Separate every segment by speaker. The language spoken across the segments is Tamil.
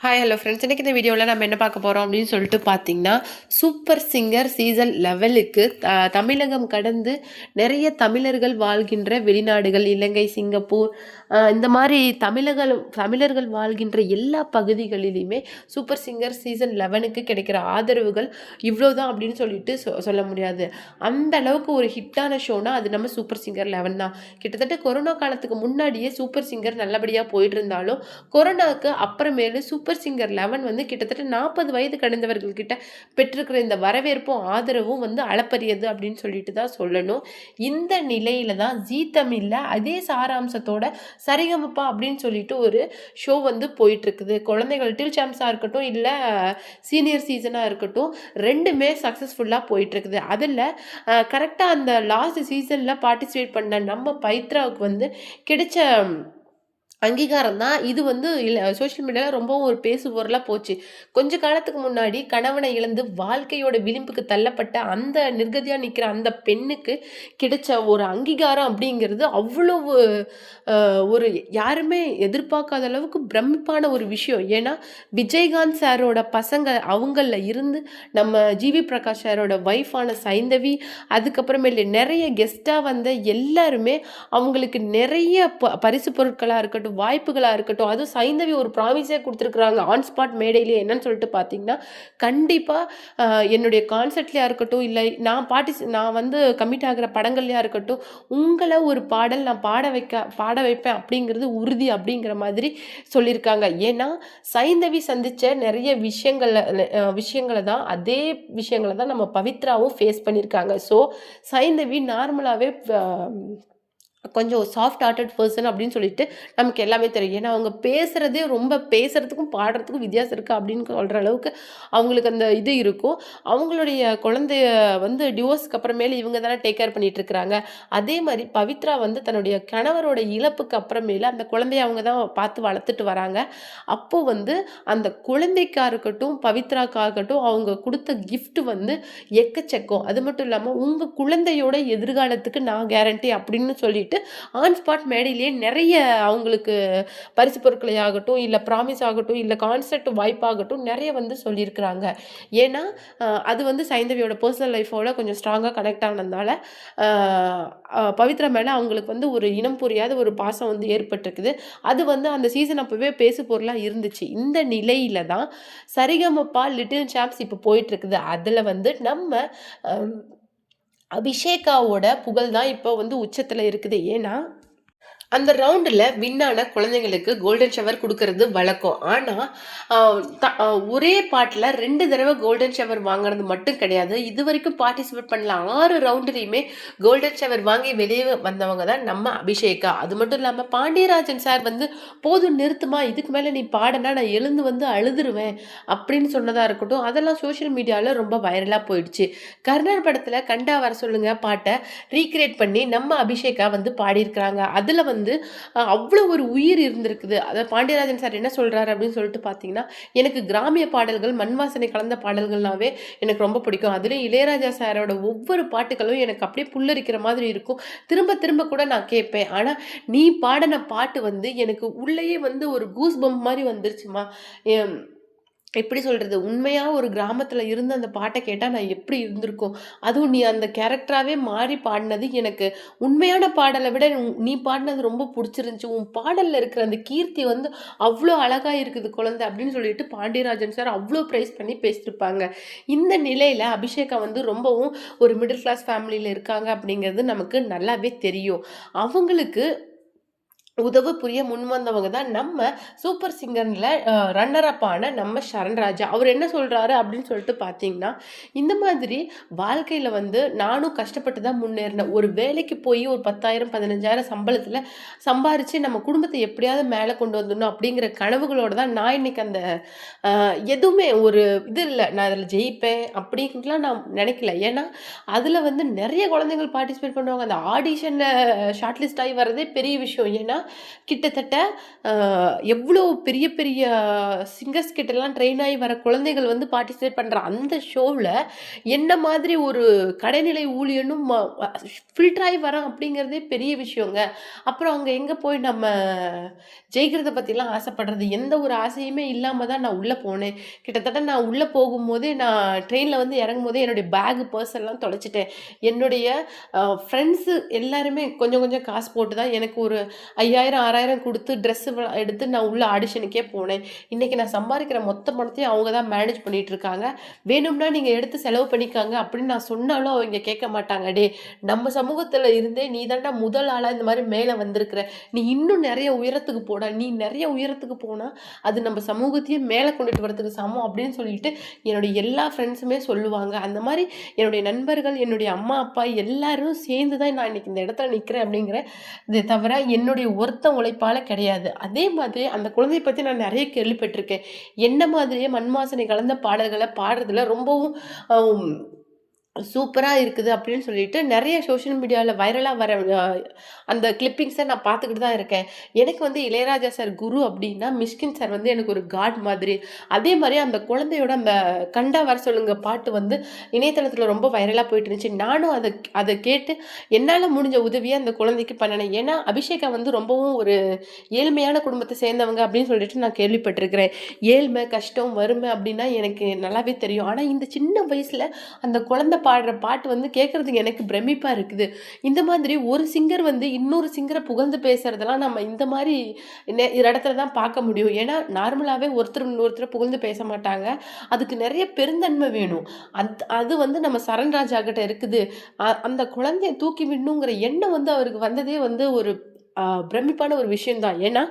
Speaker 1: Hi hello friends. இன்றைக்கி இந்த வீடியோவில் நம்ம என்ன பார்க்க போகிறோம் அப்படின்னு சொல்லிட்டு பார்த்தீங்கன்னா, சூப்பர் சிங்கர் சீசன் 11க்கு தமிழகம் கடந்து நிறைய தமிழர்கள் வாழ்கின்ற வெளிநாடுகள், இலங்கை, சிங்கப்பூர், இந்த மாதிரி தமிழர்கள் வாழ்கின்ற எல்லா பகுதிகளிலையுமே சூப்பர் சிங்கர் சீசன் 11க்கு கிடைக்கிற ஆதரவுகள் இவ்வளோதான் அப்படின்னு சொல்லிட்டு சொல்ல முடியாது. அந்த அளவுக்கு ஒரு ஹிட்டான ஷோனா அது நம்ம சூப்பர் சிங்கர் 11 தான். கிட்டத்தட்ட கொரோனா காலத்துக்கு முன்னாடியே சூப்பர் சிங்கர் நல்லபடியாக போயிட்டு இருந்தாலும், கொரோனாவுக்கு அப்புறமேலு சூப்பர் சிங்கர் 11 வந்து கிட்டத்தட்ட 40 வயது கடந்தவர்கள் கிட்ட பெற்றிருக்கிற இந்த வரவேற்பும் ஆதரவும் வந்து அளப்பரியது அப்படின்னு சொல்லிட்டு தான் சொல்லணும். இந்த நிலையில தான் ஜீ தமிழ்ல அதே சாராம்சத்தோட சரிகமப்பா அப்படின்னு சொல்லிட்டு ஒரு ஷோ வந்து போயிட்டு இருக்குது. குழந்தைகள் லிட்டில் சாம்ஸா இருக்கட்டும், இல்ல சீனியர் சீசனா இருக்கட்டும், ரெண்டுமே சக்சஸ்ஃபுல்லா போயிட்டு இருக்குது. அதுல கரெக்டா அந்த லாஸ்ட் சீசன்ல பார்ட்டிசிபேட் பண்ண நம்ம பவித்ராவுக்கு வந்து கிடைச்ச அங்கீகாரம் தான் இது வந்து சோஷியல் மீடியாவில் ரொம்பவும் ஒரு பேசு பொருளாக போச்சு. கொஞ்ச காலத்துக்கு முன்னாடி கணவனை இழந்து வாழ்க்கையோட விளிம்புக்கு தள்ளப்பட்ட அந்த நிர்கதியாக நிற்கிற அந்த பெண்ணுக்கு கிடைச்ச ஒரு அங்கீகாரம் அப்படிங்கிறது அவ்வளவு ஒரு யாருமே எதிர்பார்க்காத அளவுக்கு பிரமிப்பான ஒரு விஷயம். ஏன்னா விஜயகாந்த் சாரோட பசங்க அவங்களில் இருந்து நம்ம ஜிவி பிரகாஷ் சாரோட ஒய்ஃபான சைந்தவி, அதுக்கப்புறமேல நிறைய கெஸ்ட்டாக வந்த எல்லாருமே அவங்களுக்கு நிறைய பரிசு பொருட்களாக இருக்கட்டும், வாய்ப்புகளாக இருக்கட்டும், அதுவும் சைந்தவி ஒரு ப்ராமிஸே கொடுத்துருக்குறாங்க ஆன் ஸ்பாட் மேடையிலே. என்னன்னு சொல்லிட்டு பார்த்தீங்கன்னா, கண்டிப்பாக என்னுடைய கான்சர்ட்லையாக இருக்கட்டும், இல்லை நான் வந்து கமிட் ஆகிற படங்கள்லையாக இருக்கட்டும், உங்களை ஒரு பாடல் நான் பாட வைப்பேன் அப்படிங்கிறது உறுதி அப்படிங்கிற மாதிரி சொல்லியிருக்காங்க. ஏன்னா சைந்தவி சந்தித்த நிறைய விஷயங்களை தான் அதே விஷயங்களை தான் நம்ம பவித்ராவும் ஃபேஸ் பண்ணியிருக்காங்க. ஸோ சைந்தவி நார்மலாகவே கொஞ்சம் சாஃப்ட் ஹார்ட்டட் பர்சன் அப்படின்னு சொல்லிட்டு நமக்கு எல்லாமே தெரியும். ஏன்னா அவங்க பேசுகிறதே ரொம்ப பேசுகிறதுக்கும் பாடுறதுக்கும் வித்தியாசம் இருக்குது அப்படின்னு சொல்கிற அளவுக்கு அவங்களுக்கு அந்த இது இருக்கும். அவங்களுடைய குழந்தைய வந்து டிவோர்ஸ்க்கு அப்புறமேலே இவங்க தானே டேக் கேர் பண்ணிட்டு இருக்கிறாங்க. அதே மாதிரி பவித்ரா வந்து தன்னுடைய கணவரோட இழப்புக்கு அப்புறமேல அந்த குழந்தைய அவங்க தான் பார்த்து வளர்த்துட்டு வராங்க. அப்போது வந்து அந்த குழந்தைக்காக இருக்கட்டும், பவித்ராக்காக இருக்கட்டும், அவங்க கொடுத்த கிஃப்ட் வந்து எக்கச்சக்கம். அது மட்டும் இல்லாமல் உங்கள் குழந்தையோட எதிர்காலத்துக்கு நான் கேரண்டி அப்படின்னு சொல்லிட்டு ஆன் ஸ்பாட் மேடையிலேயே நிறைய அவங்களுக்கு பரிசு பொருட்களை ஆகட்டும், இல்லை ப்ராமிஸ் ஆகட்டும், இல்லை கான்சர்ட் வாய்ப்பாகட்டும் நிறைய வந்து சொல்லியிருக்கிறாங்க. ஏன்னா அது வந்து சைந்தவியோட பர்சனல் லைஃபோட கொஞ்சம் ஸ்ட்ராங்காக கனெக்ட் ஆனதுனால பவித்ரா மேலே அவங்களுக்கு வந்து ஒரு இனம் புரியாத ஒரு பாசம் வந்து ஏற்பட்டிருக்குது. அது வந்து அந்த சீசன் அப்போவே பேசு பொருளாக இருந்துச்சு. இந்த நிலையில தான் சரிகமப்பா லிட்டில் சாம்ப்ஸ் இப்போ போயிட்டு இருக்குது. அதில் வந்து நம்ம அபிஷேகாவோட புகழ் தான் இப்போ வந்து உச்சத்தில் இருக்குது. ஏன்னா அந்த ரவுண்டில் வின்னான குழந்தைங்களுக்கு கோல்டன் ஷவர் கொடுக்கறது வழக்கம். ஆனால் ஒரே பாட்டில் 2 தடவை கோல்டன் ஷவர் வாங்கினது மட்டும் கிடையாது. இது வரைக்கும் பார்ட்டிசிபேட் பண்ணல 6 ரவுண்டுலையுமே கோல்டன் ஷவர் வாங்கி வெளியே வந்தவங்க தான் நம்ம அபிஷேகா. அது மட்டும் இல்லாமல் பாண்டியராஜன் சார் வந்து போதும் நிறுத்துமா, இதுக்கு மேலே நீ பாடனா நான் எழுந்து வந்து அழுதுருவேன் அப்படின்னு சொன்னதாக இருக்கட்டும், அதெல்லாம் சோஷியல் மீடியாவில் ரொம்ப வைரலாக போயிடுச்சு. கர்ணர் படத்தில் கண்டா வர சொல்லுங்க பாட்டை ரீக்ரியேட் பண்ணி நம்ம அபிஷேகா வந்து பாடியிருக்கிறாங்க. அதில் வந்து அவ்வளோ ஒரு உயிர் இருந்திருக்குது. அதை பாண்டியராஜன் சார் என்ன சொல்றாரு அப்படின்னு சொல்லிட்டு பார்த்தீங்கன்னா, எனக்கு கிராமிய பாடல்கள், மண் வாசனை கலந்த பாடல்கள்னாவே எனக்கு ரொம்ப பிடிக்கும். அதுலேயும் இளையராஜா சாரோட ஒவ்வொரு பாட்டுகளும் எனக்கு அப்படியே புல்லரிக்கிற மாதிரி இருக்கும். திரும்ப திரும்ப கூட நான் கேட்பேன். ஆனால் நீ பாடின பாட்டு வந்து எனக்கு உள்ளேயே வந்து ஒரு கூஸ் பம்ப் மாதிரி வந்துருச்சுமா. எப்படி சொல்கிறது, உண்மையாக ஒரு கிராமத்தில் இருந்து அந்த பாட்டை கேட்டால் நான் எப்படி இருந்திருக்கும். அதுவும் நீ அந்த கேரக்டராகவே மாறி பாடினது எனக்கு உண்மையான பாடலை விட நீ பாடினது ரொம்ப பிடிச்சிருந்துச்சி. உன் பாடலில் இருக்கிற அந்த கீர்த்தி வந்து அவ்வளோ அழகாக இருக்குது குழந்தை அப்படின்னு சொல்லிட்டு பாண்டியராஜன் சார் அவ்வளோ ப்ரைஸ் பண்ணி பேசியிருப்பாங்க. இந்த நிலையில் அபிஷேகா வந்து ரொம்பவும் ஒரு மிடில் கிளாஸ் ஃபேமிலியில் இருக்காங்க அப்படிங்கிறது நமக்கு நல்லாவே தெரியும். அவங்களுக்கு உதவு புரிய முன் வந்தவங்க தான் நம்ம சூப்பர் சிங்கரில் ரன்னர் அப் ஆன நம்ம சரண்ராஜா. அவர் என்ன சொல்கிறாரு அப்படின்னு சொல்லிட்டு பார்த்தீங்கன்னா, இந்த மாதிரி வாழ்க்கையில் வந்து நானும் கஷ்டப்பட்டு தான் முன்னேறினேன். ஒரு வேலைக்கு போய் ஒரு 10,000 15,000 சம்பளத்தில் சம்பாரித்து நம்ம குடும்பத்தை எப்படியாவது மேலே கொண்டு வந்துடணும் அப்படிங்கிற கனவுகளோடு தான் நான் இன்றைக்கி அந்த எதுவுமே ஒரு இது இல்லை, நான் அதில் ஜெயிப்பேன் அப்படின்ட்டுலாம் நான் நினைக்கல. ஏன்னா அதில் வந்து நிறைய குழந்தைகள் பார்ட்டிசிபேட் பண்ணுவாங்க. அந்த ஆடிஷனில் ஷார்ட் லிஸ்ட் ஆகி வர்றதே பெரிய விஷயம். ஏன்னா கிட்டத்தட்ட எவ்வளோ பெரிய பெரிய சிங்கர்ஸ் கிட்டலாம் ட்ரெயின் ஆகி வர குழந்தைகள் வந்து பார்ட்டிசிபேட் பண்ணுற அந்த ஷோவில் என்ன மாதிரி ஒரு கடைநிலை ஊழியனும் ஃபில்டர் ஆகி வரான் அப்படிங்கிறதே பெரிய விஷயங்க. அப்புறம் அங்கே எங்கே போய் நம்ம ஜெயிக்கிறத பற்றிலாம் ஆசைப்படுறது, எந்த ஒரு ஆசையுமே இல்லாமல் தான் நான் உள்ளே போனேன். கிட்டத்தட்ட நான் உள்ளே போகும்போதே நான் ட்ரெயினில் வந்து இறங்கும்போதே என்னுடைய பேகு பர்ஸெல்லாம் தொலைச்சிட்டேன். என்னுடைய ஃப்ரெண்ட்ஸு எல்லாருமே கொஞ்சம் கொஞ்சம் காசு போட்டு தான் எனக்கு ஒரு 5000 6000 கொடுத்து ட்ரெஸ்ஸு எடுத்து நான் உள்ள ஆடிஷனுக்கே போனேன். இன்றைக்கி நான் சம்பாதிக்கிற மொத்த பணத்தையும் அவங்க தான் மேனேஜ் பண்ணிகிட்டு இருக்காங்க. வேணும்னா நீங்கள் எடுத்து செலவு பண்ணிக்காங்க அப்படின்னு நான் சொன்னாலும் அவங்க கேட்க மாட்டாங்க. டே, நம்ம சமூகத்தில் இருந்தே நீ தாண்டா முதல் ஆளாக இந்த மாதிரி மேலே வந்திருக்கிற, நீ இன்னும் நிறைய உயரத்துக்கு போடா, நீ நிறைய உயரத்துக்கு போனால் அது நம்ம சமூகத்தையும் மேலே கொண்டுட்டு வரதுக்கு சமம் அப்படின்னு சொல்லிட்டு என்னுடைய எல்லா ஃப்ரெண்ட்ஸுமே சொல்லுவாங்க. அந்த மாதிரி என்னுடைய நண்பர்கள், என்னுடைய அம்மா அப்பா எல்லாரும் சேர்ந்து தான் நான் இன்றைக்கி இந்த இடத்துல நிற்கிறேன் அப்படிங்கிற இதை தவிர என்னுடைய ஒருத்த உழைப்பால் கிடையாது. அதே மாதிரி அந்த குழந்தையை பற்றி நான் நிறைய கேள்விப்பட்டிருக்கேன். என்ன மாதிரியே மண் வாசனை கலந்த பாடல்களை பாடுறதுல ரொம்பவும் சூப்பராக இருக்குது அப்படின்னு சொல்லிட்டு நிறைய சோஷியல் மீடியாவில் வைரலாக வர அந்த கிளிப்பிங்ஸை நான் பார்த்துக்கிட்டு தான் இருக்கேன். எனக்கு வந்து இளையராஜா சார் குரு அப்படின்னா மிஷ்கின் சார் வந்து எனக்கு ஒரு காட் மாதிரி. அதே மாதிரி அந்த குழந்தையோட அந்த கண்டா வர சொல்லுங்க பாட்டு வந்து இணையதளத்தில் ரொம்ப வைரலாக போயிட்டு இருந்துச்சு. நானும் அதை கேட்டு என்னால் முடிஞ்ச உதவியை அந்த குழந்தைக்கு பண்ணினேன். ஏன்னா அபிஷேகா வந்து ரொம்பவும் ஒரு ஏழ்மையான குடும்பத்தை சேர்ந்தவங்க அப்படின்னு சொல்லிட்டு நான் கேள்விப்பட்டிருக்கிறேன். ஏழ்மை, கஷ்டம், வறுமை அப்படின்னா எனக்கு நல்லாவே தெரியும். ஆனால் இந்த சின்ன வயசில் அந்த குழந்தை பாடுற பாட்டு வந்து கேட்குறதுக்கு எனக்கு பிரமிப்பாக இருக்குது. இந்த மாதிரி ஒரு சிங்கர் வந்து இன்னொரு சிங்கரை புகழ்ந்து பேசுகிறதெல்லாம் நம்ம இந்த மாதிரி இடத்துல தான் பார்க்க முடியும். ஏன்னா நார்மலாகவே ஒருத்தர் இன்னொருத்தரை புகழ்ந்து பேச மாட்டாங்க. அதுக்கு நிறைய பெருந்தன்மை வேணும். அது வந்து நம்ம சரண்ராஜா கிட்ட இருக்குது. அந்த குழந்தைய தூக்கி விடணுங்கிற எண்ணம் வந்து அவருக்கு வந்ததே வந்து ஒரு பிரமிப்பான ஒரு விஷயம்தான். ஏன்னா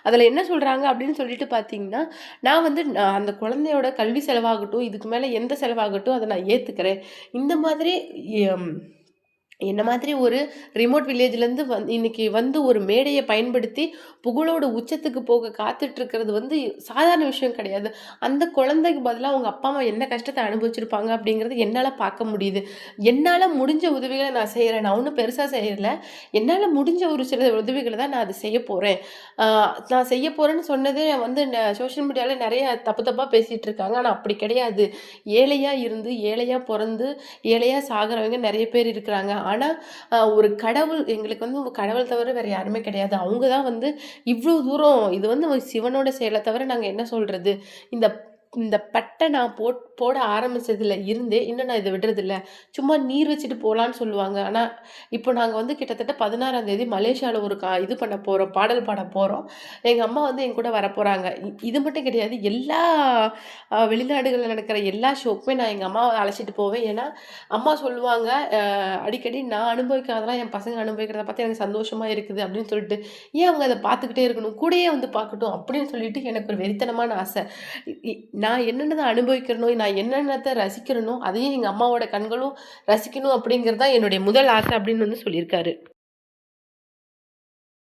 Speaker 1: அதில் என்ன சொல்கிறாங்க அப்படின்னு சொல்லிட்டு பார்த்தீங்கன்னா, நான் வந்து அந்த குழந்தையோட கல்வி செலவாகட்டும், இதுக்கு மேலே எந்த செலவாகட்டும் அதை நான் ஏற்றுக்கிறேன். இந்த மாதிரி என்ன மாதிரி ஒரு ரிமோட் வில்லேஜ்லேருந்து இன்னைக்கு வந்து ஒரு மேடையை பயன்படுத்தி புகழோட உச்சத்துக்கு போக காத்துட்ருக்கிறது வந்து சாதாரண விஷயம் கிடையாது. அந்த குழந்தைக்கு பதிலாக அவங்க அப்பா அம்மா என்ன கஷ்டத்தை அனுபவிச்சிருப்பாங்க அப்படிங்கிறது என்னால் பார்க்க முடியுது. என்னால் முடிஞ்ச உதவிகளை நான் செய்கிறேன். நான் ஒன்றும் பெருசாக செய்யலை. என்னால் முடிஞ்ச ஒரு சில உதவிகளை தான் நான் அதை செய்ய போகிறேன். நான் செய்ய போகிறேன்னு சொன்னதே வந்து சோஷியல் மீடியாவில் நிறைய தப்பு தப்பாக பேசிகிட்டு இருக்காங்க. ஆனால் அப்படி கிடையாது. ஏழையாக இருந்து ஏழையாக பிறந்து ஏழையாக சாகிறவங்க நிறைய பேர் இருக்கிறாங்க. ஆனால் ஒரு கடவுள் எங்களுக்கு வந்து கடவுள் தவிர வேறு யாருமே கிடையாது. அவங்க தான் வந்து இவ்வளோ தூரம் இது வந்து சிவனோட செயலை தவிர நாங்கள் என்ன சொல்கிறது. இந்த இந்த பட்டை நான் போட ஆரம்பித்ததுல இருந்தே இன்னும் நான் இதை விடுறதில்ல. சும்மா நீர் வச்சுட்டு போகலான்னு சொல்லுவாங்க. ஆனால் இப்போ நாங்கள் வந்து கிட்டத்தட்ட 16ஆம் தேதி மலேசியாவில் ஒரு இது பண்ண போகிறோம், பாடல் பாட போகிறோம். எங்கள் அம்மா வந்து என் கூட வரப்போகிறாங்க. இது மட்டும் கிடையாது, எல்லா வெளிநாடுகளில் நடக்கிற எல்லா ஷோக்குமே நான் எங்கள் அம்மாவை அழைச்சிட்டு போவேன். ஏன்னா அம்மா சொல்லுவாங்க அடிக்கடி, நான் அனுபவிக்காதெல்லாம் என் பசங்க அனுபவிக்கிறத பார்த்து எனக்கு சந்தோஷமாக இருக்குது அப்படின்னு சொல்லிட்டு, ஏன் அவங்க அதை பார்த்துக்கிட்டே இருக்கணும், கூடயே வந்து பார்க்கட்டும் அப்படின்னு சொல்லிட்டு எனக்கு ஒரு வெறித்தனமான ஆசை. நான் என்னென்னதை அனுபவிக்கிறனோ, நான் என்னென்னத்தை ரசிக்கிறனோ, அதையும் எங்கள் அம்மாவோட கண்களும் ரசிக்கணும் அப்படிங்கிறது தான் என்னுடைய முதல் ஆசை அப்படின்னு வந்து சொல்லியிருக்காரு.